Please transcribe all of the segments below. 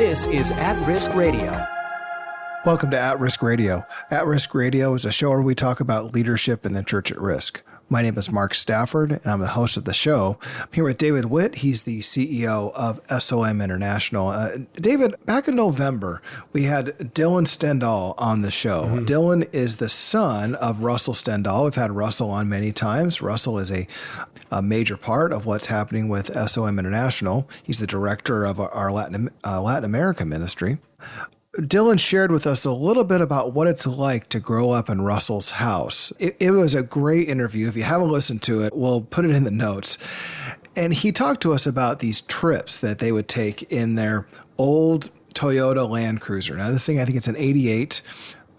This is At Risk Radio. Welcome to At Risk Radio. At Risk Radio is a show where we talk about leadership in the church at risk. My name is Mark Stafford, and I'm the host of the show. I'm here with David Witt. He's the CEO of SOM International. David, back in November, we had Dylan Stendal on the show. Mm-hmm. Dylan is the son of Russell Stendal. We've had Russell on many times. Russell is a major part of what's happening with SOM International. He's the director of our Latin America ministry. Dylan shared with us a little bit about what it's like to grow up in Russell's house. It was a great interview. If you haven't listened to it, we'll put it in the notes. And he talked to us about these trips that they would take in their old Toyota Land Cruiser. Now, this thing, I think it's an 88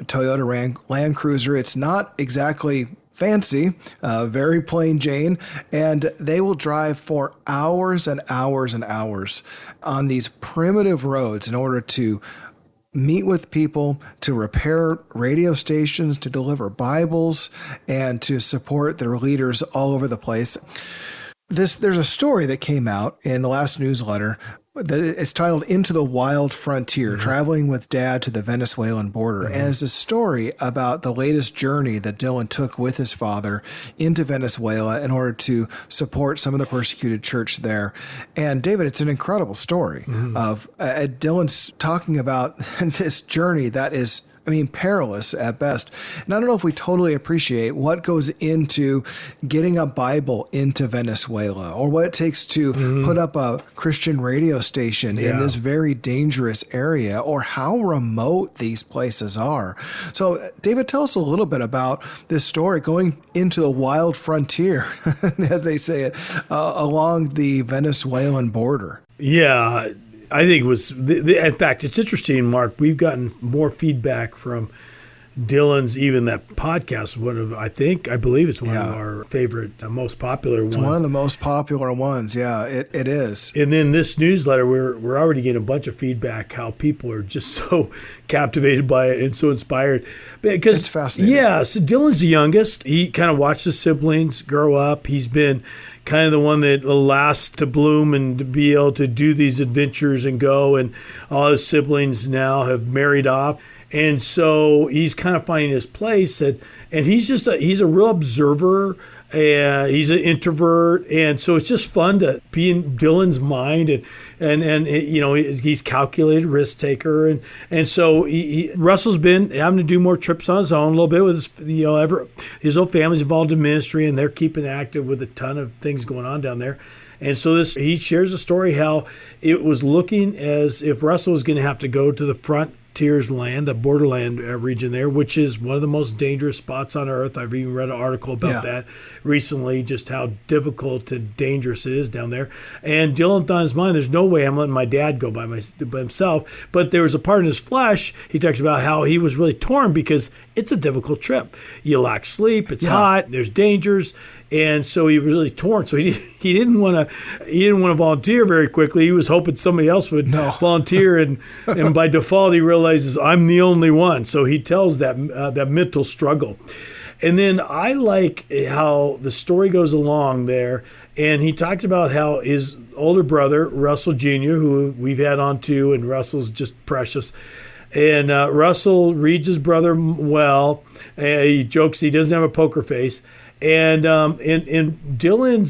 Toyota Land Cruiser. It's not exactly fancy, very plain Jane, and they will drive for hours and hours and hours on these primitive roads in order to meet with people, to repair radio stations, to deliver Bibles, and to support their leaders all over the place. There's a story that came out in the last newsletter. It's titled Into the Wild Frontier, Traveling with Dad to the Venezuelan Border. And it's a story about the latest journey that Dylan took with his father into Venezuela in order to support some of the persecuted church there. And David, it's an incredible story of Dylan's talking about this journey that is, perilous at best. And I don't know if we totally appreciate what goes into getting a Bible into Venezuela, or what it takes to put up a Christian radio station in this very dangerous area, or how remote these places are. So, David, tell us a little bit about this story, going into the wild frontier, as they say it, along the Venezuelan border. Yeah. I think it was, in fact, it's interesting, Mark. We've gotten more feedback from Dylan's, even that podcast. I believe it's one of our favorite, most popular ones. It's one of the most popular ones. Yeah, it is. And then this newsletter, we're already getting a bunch of feedback how people are just so captivated by it and so inspired. Because it's fascinating. Yeah, so Dylan's the youngest. He kind of watched his siblings grow up. He's been kind of the one that last to bloom and to be able to do these adventures and go. And all his siblings now have married off. And so he's kind of finding his place. And he's he's a real observer. He's an introvert. And so it's just fun to be in Dylan's mind. And he's calculated risk taker. And so Russell's been having to do more trips on his own a little bit with his whole family's involved in ministry, and they're keeping active with a ton of things going on down there. And so he shares a story how it was looking as if Russell was going to have to go to the frontiers land, the borderland region there, which is one of the most dangerous spots on earth. I've even read an article about that recently, just how difficult and dangerous it is down there. And Dylan thought in his mind, there's no way I'm letting my dad go by himself. But there was a part in his flesh, he talks about how he was really torn because it's a difficult trip. You lack sleep, it's hot, there's dangers. And so he was really torn. So he didn't want to volunteer very quickly. He was hoping somebody else would volunteer, and by default he realizes I'm the only one. So he tells that mental struggle. And then I like how the story goes along there. And he talked about how his older brother, Russell Jr., who we've had on too, and Russell's just precious. And Russell reads his brother well. He jokes he doesn't have a poker face. And Dylan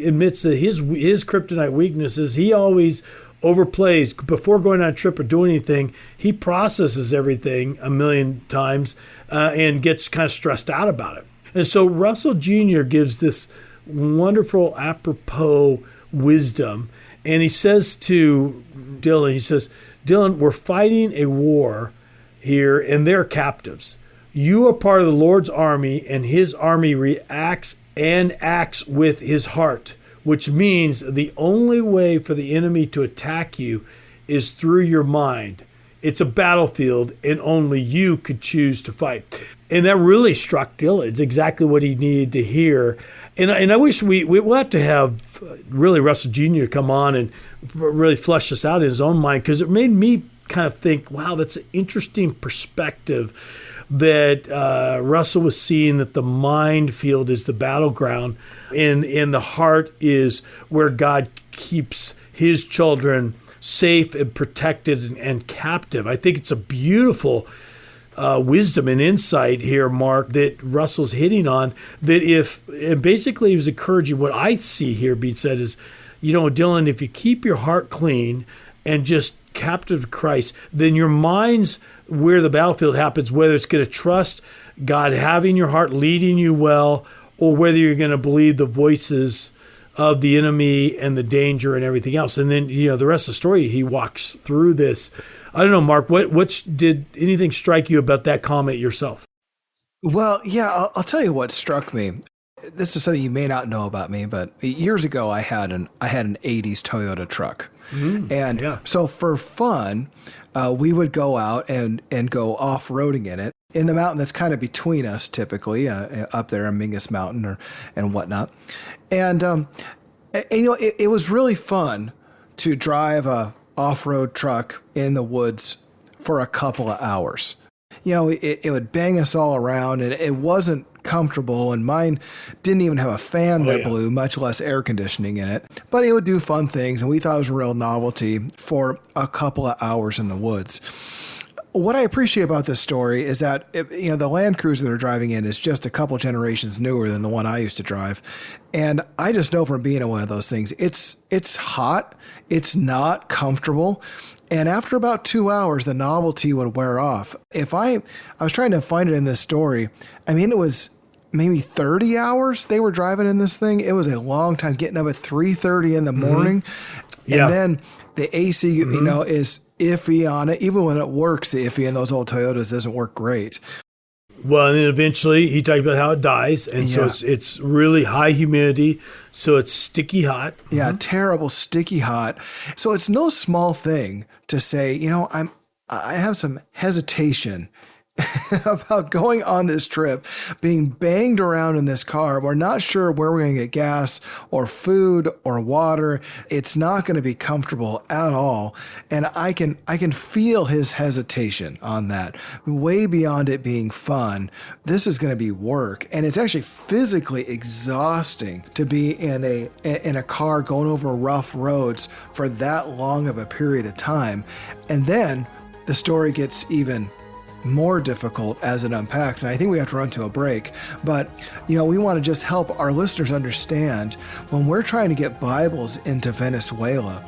admits that his kryptonite weakness is he always overplays. Before going on a trip or doing anything, he processes everything a million times and gets kind of stressed out about it. And so Russell Jr. gives this wonderful apropos wisdom. And he says to Dylan, Dylan, we're fighting a war here, and they're captives. You are part of the Lord's army, and his army reacts and acts with his heart, which means the only way for the enemy to attack you is through your mind. It's a battlefield, and only you could choose to fight. And that really struck Dylan. It's exactly what he needed to hear. And I wish we'll have to have really Russell Jr. come on and really flesh this out in his own mind, because it made me kind of think, wow, that's an interesting perspective that Russell was seeing, that the mind field is the battleground and the heart is where God keeps his children safe and protected and captive. I think it's a beautiful wisdom and insight here, Mark, that Russell's hitting on, and basically he was encouraging, what I see here being said is, Dylan, if you keep your heart clean and just captive to Christ, then your mind's where the battlefield happens, whether it's going to trust God having your heart, leading you well, or whether you're going to believe the voices of the enemy and the danger and everything else. And then, the rest of the story, he walks through this. I don't know, Mark, did anything strike you about that comment yourself? Well, yeah, I'll tell you what struck me. This is something you may not know about me, but years ago I had an 80s Toyota truck. So for fun, we would go out and go off-roading in it in the mountain that's kind of between us, typically up there in Mingus Mountain and whatnot. And it was really fun to drive a off-road truck in the woods for a couple of hours. It would bang us all around, and it wasn't comfortable, and mine didn't even have a fan that blew, much less air conditioning in it. But it would do fun things, and we thought it was a real novelty for a couple of hours in the woods. What I appreciate about this story is that the Land Cruiser they're driving in is just a couple generations newer than the one I used to drive, and I just know from being in one of those things, it's hot, it's not comfortable. And after about 2 hours, the novelty would wear off. I was trying to find it in this story. It was maybe 30 hours they were driving in this thing. It was a long time, getting up at 3:30 in the morning. And then the AC, is iffy on it. Even when it works, the iffy in those old Toyotas doesn't work great. Well, and then eventually he talked about how it dies. And so it's really high humidity. So it's sticky hot. Yeah, terrible sticky hot. So it's no small thing to say, I have some hesitation about going on this trip, being banged around in this car. We're not sure where we're going to get gas or food or water. It's not going to be comfortable at all. And I can feel his hesitation on that. Way beyond it being fun, this is going to be work. And it's actually physically exhausting to be in a car going over rough roads for that long of a period of time. And then the story gets even more difficult as it unpacks. And I think we have to run to a break. But, we want to just help our listeners understand when we're trying to get Bibles into Venezuela,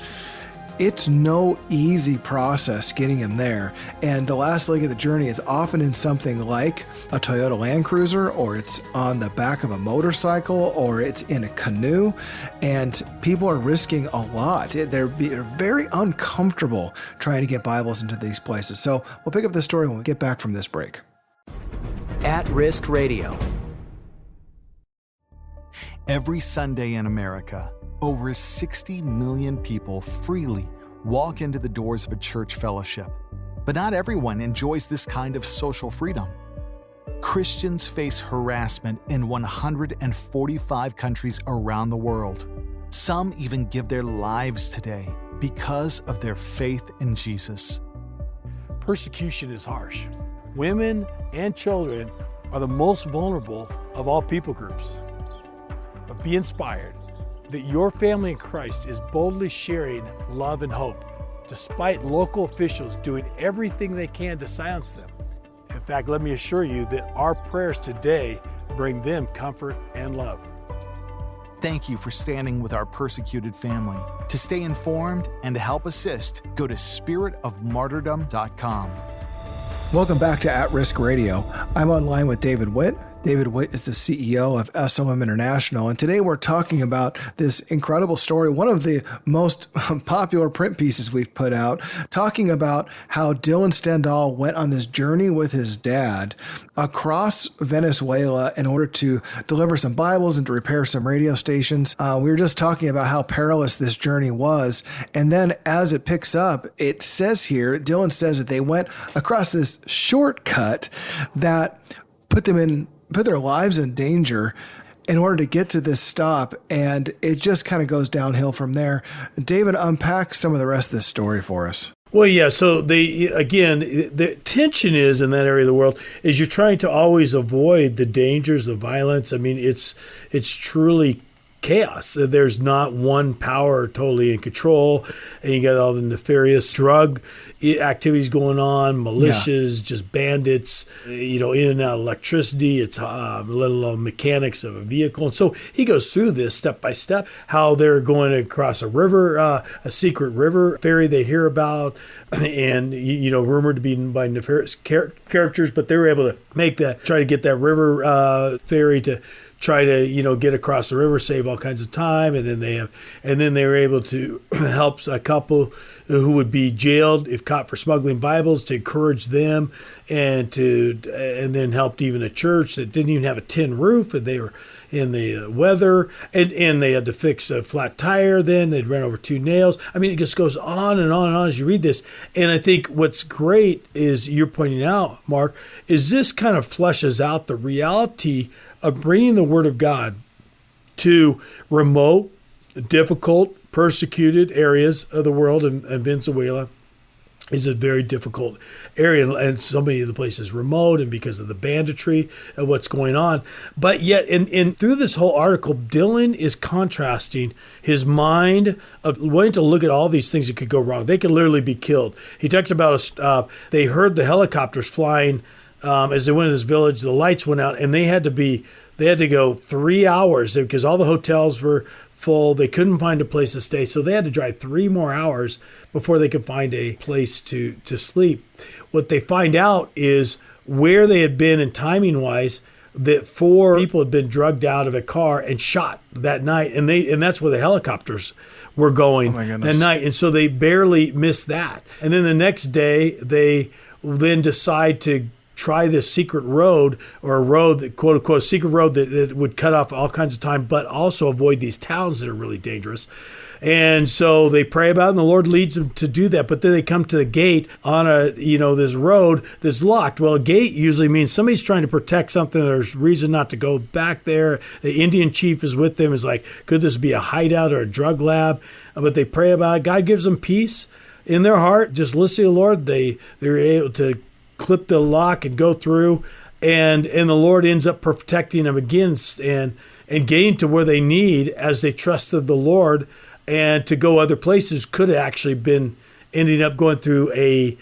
it's no easy process getting them there. And the last leg of the journey is often in something like a Toyota Land Cruiser, or it's on the back of a motorcycle, or it's in a canoe. And people are risking a lot. They're very uncomfortable trying to get Bibles into these places. So we'll pick up this story when we get back from this break. At Risk Radio. Every Sunday in America, over 60 million people freely walk into the doors of a church fellowship. But not everyone enjoys this kind of social freedom. Christians face harassment in 145 countries around the world. Some even give their lives today because of their faith in Jesus. Persecution is harsh. Women and children are the most vulnerable of all people groups. But be inspired that your family in Christ is boldly sharing love and hope, despite local officials doing everything they can to silence them. In fact, let me assure you that our prayers today bring them comfort and love. Thank you for standing with our persecuted family. To stay informed and to help assist, go to spiritofmartyrdom.com. Welcome back to At Risk Radio. I'm online with David Witt. David Witt is the CEO of SOM International, and today we're talking about this incredible story, one of the most popular print pieces we've put out, talking about how Dylan Stendal went on this journey with his dad across Venezuela in order to deliver some Bibles and to repair some radio stations. We were just talking about how perilous this journey was, and then as it picks up, it says here, Dylan says that they went across this shortcut that put their lives in danger in order to get to this stop, and it just kind of goes downhill from there. David, unpack some of the rest of this story for us. Well, yeah, so the tension is in that area of the world is you're trying to always avoid the dangers, the violence. I mean, it's truly chaos. There's not one power totally in control, and you got all the nefarious drug activities going on, militias, just bandits, in and out of electricity. It's let alone mechanics of a vehicle. And so he goes through this step by step, how they're going across a river, a secret river ferry they hear about, and rumored to be by nefarious characters, but they were able to try to get that river ferry to try to get across the river, save all kinds of time, and then they were able to help a couple who would be jailed if caught for smuggling Bibles, to encourage them, and then helped even a church that didn't even have a tin roof, and they were in the weather, and they had to fix a flat tire. Then they'd run over 2 nails. I mean, it just goes on and on and on as you read this. And I think what's great is you're pointing out, Mark, is this kind of fleshes out the reality of bringing the Word of God to remote, difficult, persecuted areas of the world. And Venezuela is a very difficult area, and so many of the places remote, and because of the banditry of what's going on. But yet, in through this whole article, Dylan is contrasting his mind of wanting to look at all these things that could go wrong. They could literally be killed. He talks about they heard the helicopters flying as they went to this village. The lights went out, and they had to go 3 hours because all the hotels were full. They couldn't find a place to stay, so they had to drive 3 more hours before they could find a place to sleep. What they find out is where they had been, and timing wise, that 4 people had been drugged out of a car and shot that night, and that's where the helicopters were going that night, and so they barely missed that. And then the next day, they then decide to try this secret road, or a road that, quote unquote, secret road that would cut off all kinds of time, but also avoid these towns that are really dangerous. And so they pray about it, and the Lord leads them to do that. But then they come to the gate on this road that's locked. Well, a gate usually means somebody's trying to protect something. There's reason not to go back there. The Indian chief is with them. Is like, could this be a hideout or a drug lab? But they pray about it. God gives them peace in their heart. Just listening to the Lord, they're able to clip the lock and go through, and the Lord ends up protecting them against and getting to where they need as they trusted the Lord. And to go other places could have actually been ending up going through a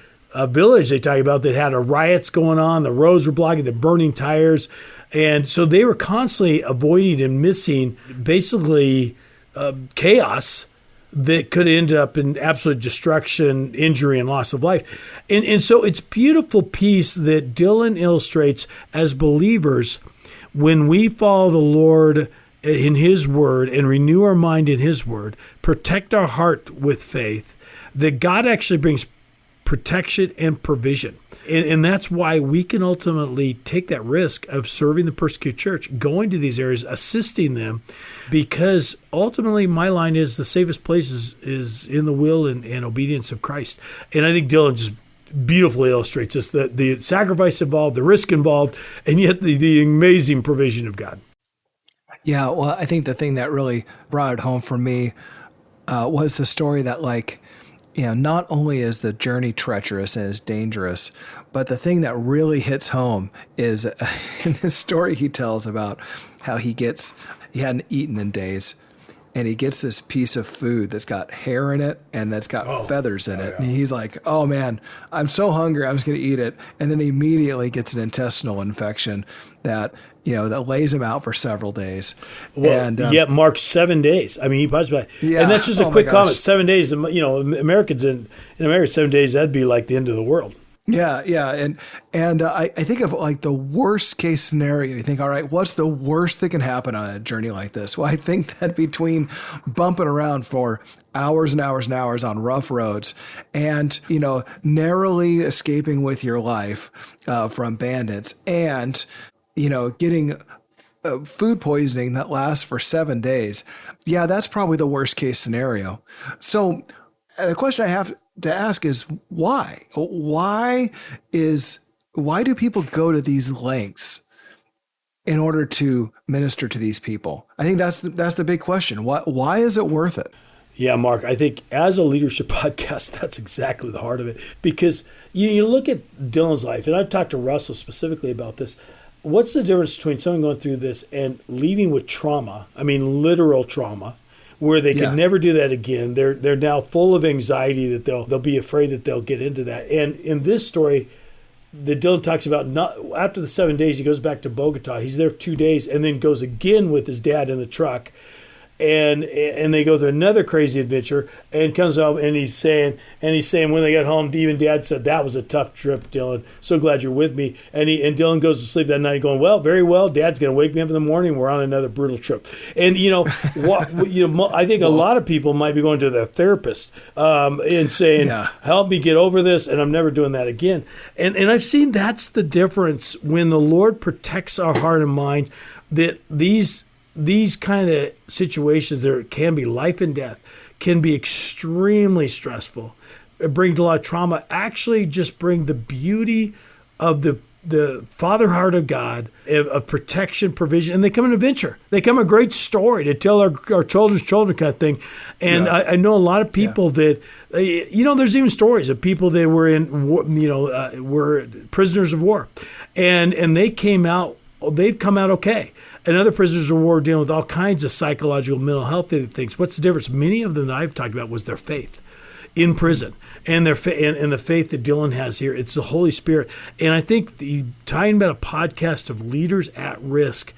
village they talk about that had riots going on. The roads were blocking, the burning tires. And so they were constantly avoiding and missing basically chaos that could end up in absolute destruction, injury, and loss of life. And so it's beautiful piece that Dylan illustrates as believers. When we follow the Lord in His Word and renew our mind in His Word, protect our heart with faith, that God actually brings protection and provision. And that's why we can ultimately take that risk of serving the persecuted church, going to these areas, assisting them, because ultimately my line is the safest place is in the will and obedience of Christ. And I think Dylan just beautifully illustrates this, that the sacrifice involved, the risk involved, and yet the amazing provision of God. Yeah, well, I think the thing that really brought it home for me was the story that, not only is the journey treacherous and is dangerous, but the thing that really hits home is in this story he tells about how he hadn't eaten in days, and he gets this piece of food that's got hair in it and that's got feathers in it. Yeah. And he's like, oh man, I'm so hungry, I'm just going to eat it. And then he immediately gets an intestinal infection that lays him out for several days. Well, and Mark, 7 days. I mean, he possibly, and that's just a quick comment. 7 days, Americans in America, 7 days, that'd be like the end of the world. Yeah. And I think of the worst case scenario. You think, all right, what's the worst that can happen on a journey like this? Well, I think that between bumping around for hours and hours and hours on rough roads and, narrowly escaping with your life from bandits and, getting food poisoning that lasts for 7 days. Yeah, that's probably the worst case scenario. So the question I have to ask is why? Why do people go to these lengths in order to minister to these people? I think that's the big question. Why is it worth it? Yeah, Mark, I think as a leadership podcast, that's exactly the heart of it. Because you look at Dylan's life, and I've talked to Russell specifically about this. what's the difference between someone going through this and leaving with trauma? I mean, literal trauma, where they can never do that again. They're now full of anxiety that they'll be afraid that they'll get into that. And in this story that Dylan talks about, not after the 7 days, he goes back to Bogota. He's there 2 days and then goes again with his dad in the truck. And they go through another crazy adventure, and comes up and he's saying when they got home, even Dad said, "That was a tough trip, Dylan. So glad you're with me." And Dylan goes to sleep that night going, "Well, very well. Dad's going to wake me up in the morning. We're on another brutal trip." And I think a lot of people might be going to their therapist and saying, "Help me get over this, and I'm never doing that again." And I've seen that's the difference when the Lord protects our heart and mind. That these kind of situations, there can be life and death, can be extremely stressful, bring a lot of trauma, actually just bring the beauty of the Father heart of God, of protection, provision, and they come an adventure. They come a great story to tell our children's children kind of thing. And I know a lot of people that, there's even stories of people that were were prisoners of war, and they've come out okay. And other prisoners of war dealing with all kinds of psychological, mental health things. What's the difference? Many of them that I've talked about was their faith in prison, and their and the faith that Dylan has here. It's the Holy Spirit. And I think talking about a podcast of leaders at risk,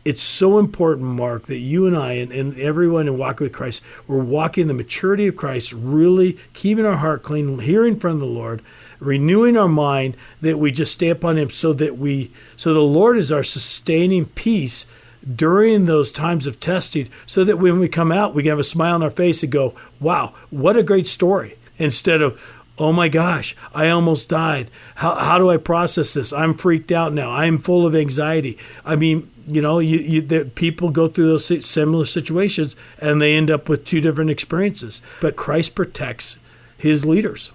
it's so important, Mark, that you and I and everyone in Walking with Christ, we're walking the maturity of Christ, really keeping our heart clean, hearing from the Lord, renewing our mind, that we just stay upon Him, so the Lord is our sustaining peace during those times of testing, so that when we come out, we can have a smile on our face and go, "Wow, what a great story," instead of, "Oh my gosh, I almost died. How do I process this? I'm freaked out now. I'm full of anxiety." I mean, people go through those similar situations and they end up with two different experiences. But Christ protects His leaders.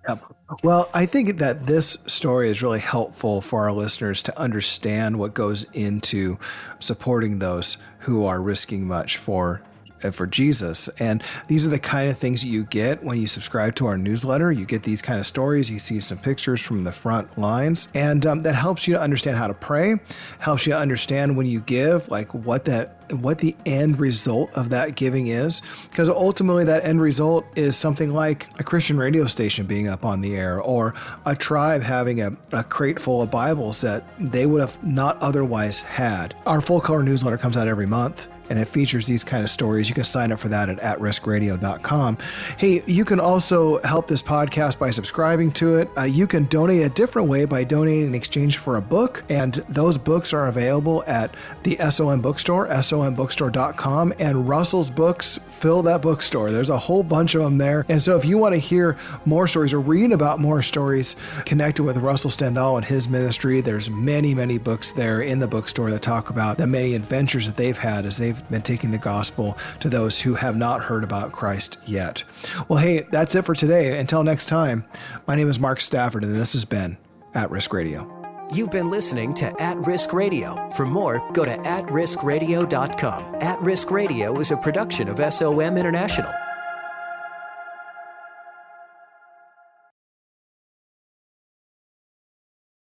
Yep. Well, I think that this story is really helpful for our listeners to understand what goes into supporting those who are risking much for Jesus. And these are the kind of things you get when you subscribe to our newsletter. You get these kind of stories. You see some pictures from the front lines, and that helps you to understand how to pray, helps you to understand when you give, like what the end result of that giving is. Because ultimately that end result is something like a Christian radio station being up on the air, or a tribe having a crate full of Bibles that they would have not otherwise had. Our full color newsletter comes out every month, and it features these kind of stories. You can sign up for that at atriskradio.com. Hey, you can also help this podcast by subscribing to it. You can donate a different way by donating in exchange for a book, and those books are available at the SOM bookstore, sombookstore.com, and Russell's books fill that bookstore. There's a whole bunch of them there. And so if you want to hear more stories or read about more stories connected with Russell Stendal and his ministry, there's many, many books there in the bookstore that talk about the many adventures that they've had as they've been taking the gospel to those who have not heard about Christ yet. Well, hey, that's it for today. Until next time, my name is Mark Stafford, and this has been At Risk Radio. You've been listening to At Risk Radio. For more, go to atriskradio.com. At Risk Radio is a production of SOM International.